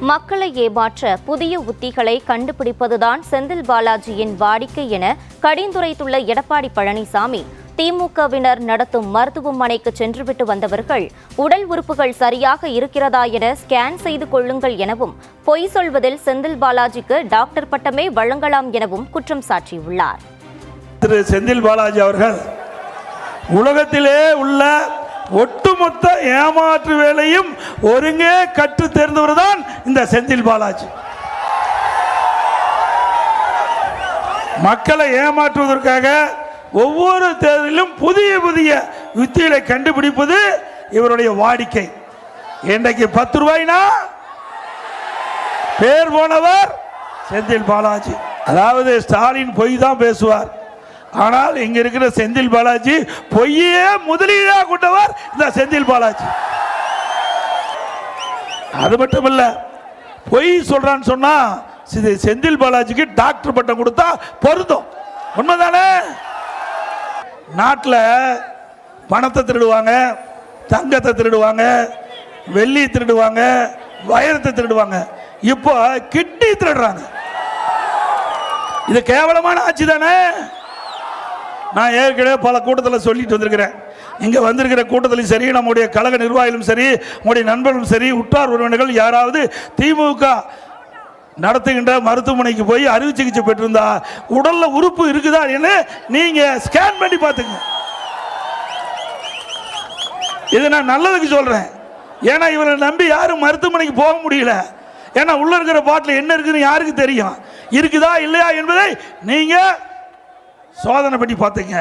மக்களை ஏமாற்ற புதிய உத்திகளை கண்டுபிடிப்பதுதான் செந்தில் பாலாஜியின் வாடிக்கை என கடிந்துரைத்துள்ள எடப்பாடி பழனிசாமி, திமுகவினர் நடத்தும் மருத்துவமனைக்கு சென்றுவிட்டு வந்தவர்கள் உடல் உறுப்புகள் சரியாக இருக்கிறதா என ஸ்கேன் செய்து கொள்ளுங்கள் எனவும், பொய் சொல்வதில் செந்தில் பாலாஜிக்கு டாக்டர் பட்டமே வழங்கலாம் எனவும் குற்றம் சாட்டியுள்ளார். திரு செந்தில் பாலாஜி அவர்கள் உலகத்திலே உள்ள ஒட்டுமொத்த ஏமாற்று வேலையும் ஒருங்கே கற்று தேர்ந்தவர் தான் இந்த செந்தில் பாலாஜி. மக்களை ஏமாற்றுவதற்காக ஒவ்வொரு தேர்தலிலும் புதிய புதிய யுத்திகளை கண்டுபிடிப்பது இவருடைய வாடிக்கை. இன்றைக்கு 10 ரூபாய்னா பேர் போனவர் செந்தில் பாலாஜி. அதாவது ஸ்டாலின் பொய் தான் பேசுவார், ஆனால் இங்க இருக்கிற செந்தில் பாலாஜி பொய்யே முதலீடாக கொண்டவர் இந்த செந்தில் பாலாஜி. அது மட்டும் இல்ல, பொய் சொல்றான்னு சொன்னா செந்தில் பாலாஜிக்கு டாக்டர் பட்டம் கொடுத்தா பொருந்தும். உண்மைதானே? நாட்டில் பணத்தை திருடுவாங்க, தங்கத்தை திருடுவாங்க, வெள்ளி திருடுவாங்க, வைரத்தை திருடுவாங்க, இப்போ கிட்னி திருடுறாங்க. இது கேவலமான ஆட்சி தானே? நான் ஏற்கனவே பல கூட்டத்தில் சொல்லிட்டு வந்திருக்கிறேன். இங்கே வந்திருக்கிற கூட்டத்திலும் சரி, நம்முடைய கழக நிர்வாகிகளும் சரி, நம்முடைய நண்பர்களும் சரி, உற்றார் உறவினர்கள் யாராவது திமுக நடத்துகின்ற மருத்துவமனைக்கு போய் அறுவை சிகிச்சை பெற்றிருந்தா உடல்ல உறுப்பு இருக்குதா என்று நீங்க ஸ்கேன் பண்ணி பார்த்துங்க. இது நான் நல்லதுக்கு சொல்றேன். ஏன்னா இவரை நம்பி யாரும் மருத்துவமனைக்கு போக முடியல. ஏன்னா உள்ள இருக்கிற பாட்டில் என்ன இருக்குன்னு யாருக்கு தெரியும்? இருக்குதா இல்லையா என்பதை நீங்க சோதனை பண்ணி பார்த்துங்க.